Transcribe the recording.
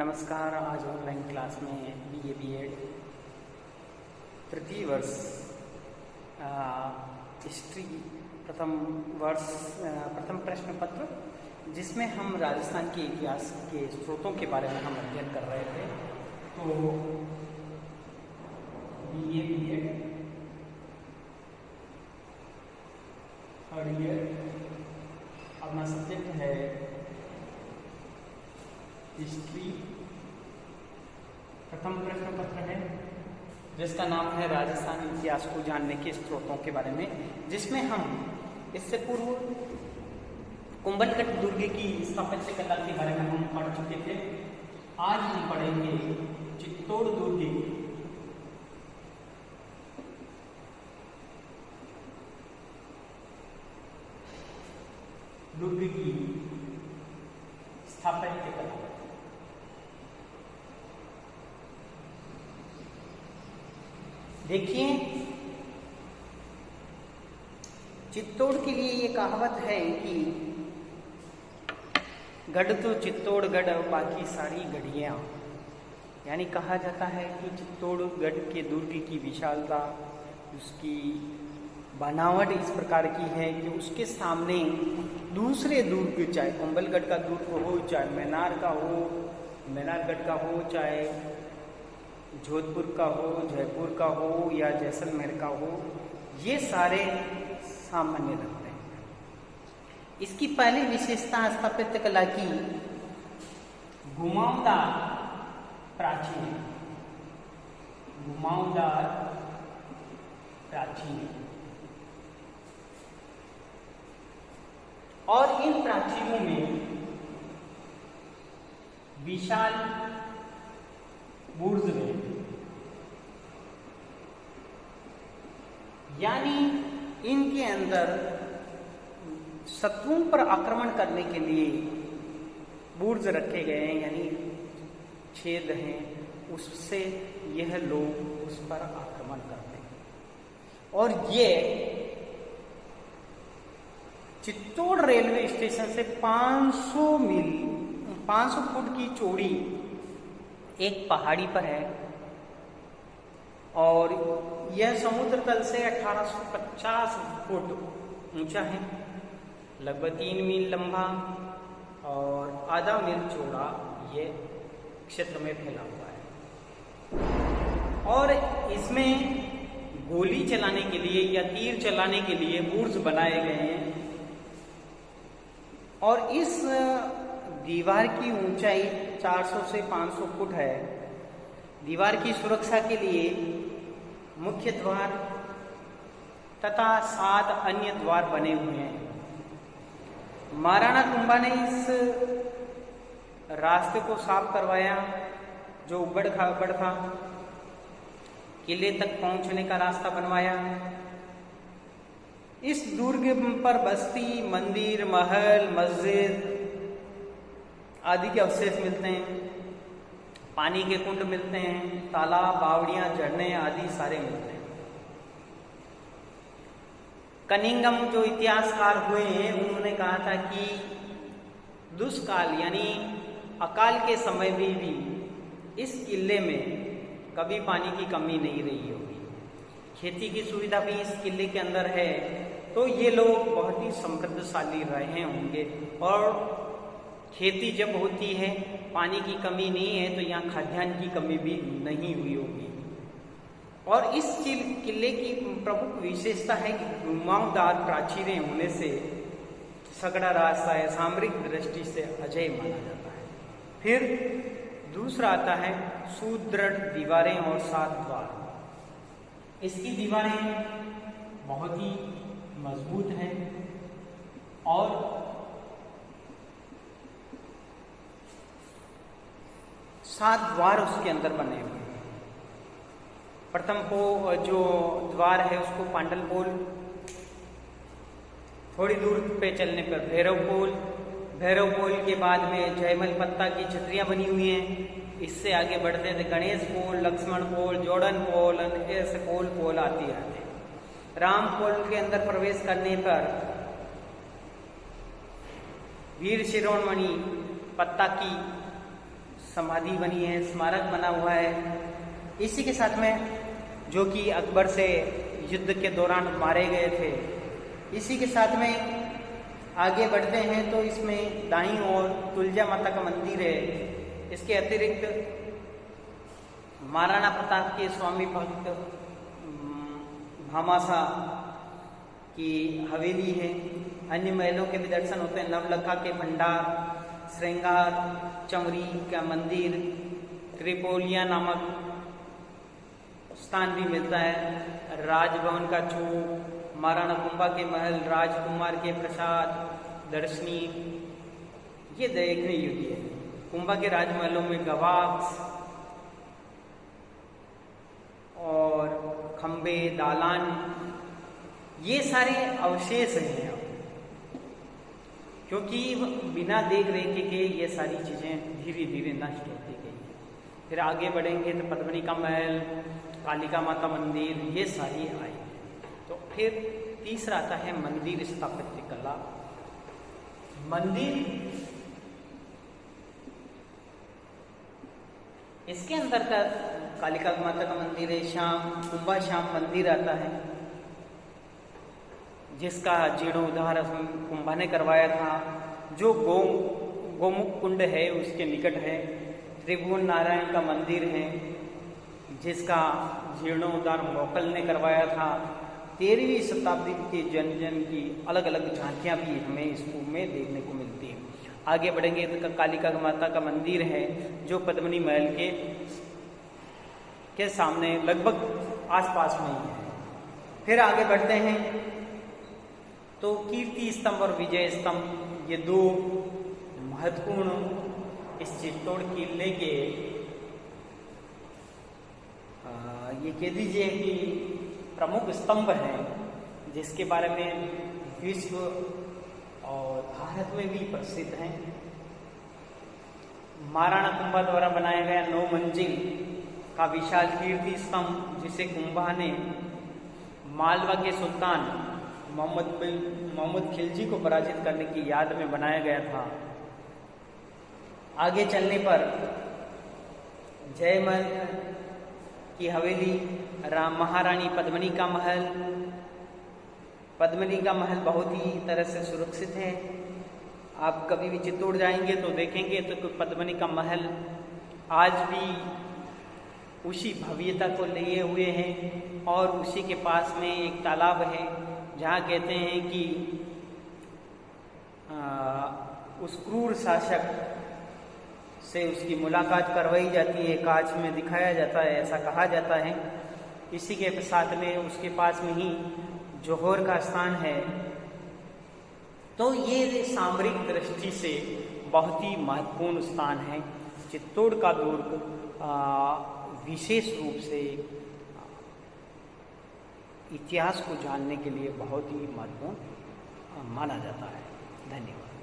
नमस्कार। आज online class में BA B.Ed तृतीय वर्ष हिस्ट्री प्रथम प्रश्न पत्र, जिसमें हम राजस्थान के इतिहास के स्रोतों के बारे में हम अध्ययन कर रहे थे। तो BA B.Ed थर्ड ईयर अपना सब्जेक्ट है हिस्ट्री। प्रथम प्रश्न पत्र है जिसका नाम है राजस्थान इतिहास को जानने के स्रोतों के बारे में, जिसमें हम इससे पूर्व कुंभलगढ़ दुर्ग की स्थापत्य कला के बारे में हम पढ़ चुके थे। आज हम पढ़ेंगे चित्तौड़ दुर्ग की स्थापत्य कला। देखिए, चित्तौड़ के लिए ये कहावत है कि गढ़ तो चित्तौड़गढ़ बाकी सारी गढ़ियाँ, यानी कहा जाता है कि चित्तौड़गढ़ के दुर्ग की विशालता, उसकी बनावट इस प्रकार की है कि उसके सामने दूसरे दुर्ग, चाहे कुंभलगढ़ का दुर्ग हो, चाहे मैनारगढ़ का हो, चाहे जोधपुर का हो, जयपुर का हो या जैसलमेर का हो, ये सारे सामान्य लगते हैं। इसकी पहली विशेषता स्थापत्य कला की घुमावदार प्राचीन और इन प्राचीनों में विशाल बुर्ज में, यानी इनके अंदर शत्रुओं पर आक्रमण करने के लिए बुर्ज रखे गए हैं, यानी छेद हैं, उससे यह लोग उस पर आक्रमण करते हैं। और ये चित्तौड़ रेलवे स्टेशन से 500 फुट की चौड़ी एक पहाड़ी पर है और यह समुद्र तल से 1850 फुट ऊंचा है, लगभग 3 मील लंबा और आधा मील चौड़ा ये क्षेत्र में फैला हुआ है। और इसमें गोली चलाने के लिए या तीर चलाने के लिए बुर्ज बनाए गए हैं। और इस दीवार की ऊंचाई 400 से 500 फुट है। दीवार की सुरक्षा के लिए मुख्य द्वार तथा 7 अन्य द्वार बने हुए हैं। महाराणा कुंभा ने इस रास्ते को साफ करवाया जो उबड़ खाबड़ था, किले तक पहुंचने का रास्ता बनवाया। इस दुर्ग पर बस्ती, मंदिर, महल, मस्जिद आदि के अवशेष मिलते हैं, पानी के कुंड मिलते हैं, तालाब, बावड़ियां, झरने आदि सारे मिलते हैं। कनिंगम जो इतिहासकार हुए हैं, उन्होंने कहा था कि दुष्काल यानी अकाल के समय में भी इस किले में कभी पानी की कमी नहीं रही होगी। खेती की सुविधा भी इस किले के अंदर है, तो ये लोग बहुत ही समृद्धशाली रहे होंगे। और खेती जब होती है, पानी की कमी नहीं है, तो यहाँ खाद्यान्न की कमी भी नहीं हुई होगी। और इस किले की प्रमुख विशेषता है कि घुमावदार प्राचीरें होने से सगड़ा रास्ता है, सामरिक दृष्टि से अजय माना जाता है। फिर दूसरा आता है सुदृढ़ दीवारें और 7 द्वार। इसकी दीवारें बहुत ही मजबूत हैं और 7 द्वार उसके अंदर बने हुए हैं। प्रथम जो द्वार है उसको पांडल पोल, थोड़ी दूर पे चलने पर भैरव पोल के बाद में जयमल पत्ता की छतरियां बनी हुई हैं। इससे आगे बढ़ते थे गणेश पोल, लक्ष्मण पोल, जोड़न पोल, ऐसे पोल आती रहते हैं। राम पोल के अंदर प्रवेश करने पर वीर शिरोमणि पत्ता की समाधि बनी है, स्मारक बना हुआ है। इसी के साथ में जो कि अकबर से युद्ध के दौरान मारे गए थे। इसी के साथ में आगे बढ़ते हैं तो इसमें दाईं ओर तुलजा माता का मंदिर है। इसके अतिरिक्त महाराणा प्रताप के स्वामी भक्त भामाशाह की हवेली है। अन्य महलों के भी दर्शन होते हैं। नवलखा के भंडार, श्रृंगार चमरी का मंदिर, त्रिपोलिया नामक स्थान भी मिलता है। राजभवन का चौक, महाराणा कुंभा के महल, राजकुमार के प्रसाद, दर्शनी, ये देखने योग्य है। कुंभा के राजमहलों में गवाक्स और खंबे, दालान, ये सारे अवशेष हैं, क्योंकि बिना देख रेख के ये सारी चीज़ें धीरे धीरे नष्ट होती गई। फिर आगे बढ़ेंगे तो पद्मिनी का महल, कालिका माता मंदिर, ये सारी आई। तो फिर तीसरा आता है मंदिर स्थापत्य कला। मंदिर, इसके अंदर का कालिका माता का मंदिर है। श्याम कुंभा श्याम मंदिर आता है, जिसका जीर्णोद्धार कुंभा ने करवाया था, जो गोमुख कुंड है उसके निकट है। त्रिभुवन नारायण का मंदिर है, जिसका जीर्णोद्धार मोकल ने करवाया था। 13वीं शताब्दी के जन की अलग अलग झांकियाँ भी हमें इस कुंभ में देखने को मिलती है। आगे बढ़ेंगे तो कालिका माता का मंदिर है, जो पद्मिनी महल के सामने लगभग आसपास में ही है। फिर आगे बढ़ते हैं तो कीर्ति स्तंभ और विजय स्तंभ, ये दो महत्वपूर्ण इस चित्तौड़ किले के ये कह दीजिए कि प्रमुख स्तंभ हैं, जिसके बारे में विश्व और भारत में भी प्रसिद्ध हैं। महाराणा कुंभा द्वारा बनाया गया 9 मंजिल का विशाल कीर्ति स्तंभ, जिसे कुंभा ने मालवा के सुल्तान मोहम्मद खिलजी को पराजित करने की याद में बनाया गया था। आगे चलने पर जयमल की हवेली, महारानी पद्मिनी का महल। पद्मिनी का महल बहुत ही तरह से सुरक्षित है। आप कभी भी चित्तौड़ जाएंगे तो देखेंगे तो पद्मिनी का महल आज भी उसी भव्यता को लिए हुए हैं। और उसी के पास में एक तालाब है, जहाँ कहते हैं कि उस क्रूर शासक से उसकी मुलाकात करवाई जाती है, कांच में दिखाया जाता है, ऐसा कहा जाता है। इसी के साथ में उसके पास में ही जौहर का स्थान है। तो ये सामरिक दृष्टि से बहुत ही महत्वपूर्ण स्थान है। चित्तौड़ का दुर्ग विशेष रूप से इतिहास को जानने के लिए बहुत ही महत्वपूर्ण माना जाता है। धन्यवाद।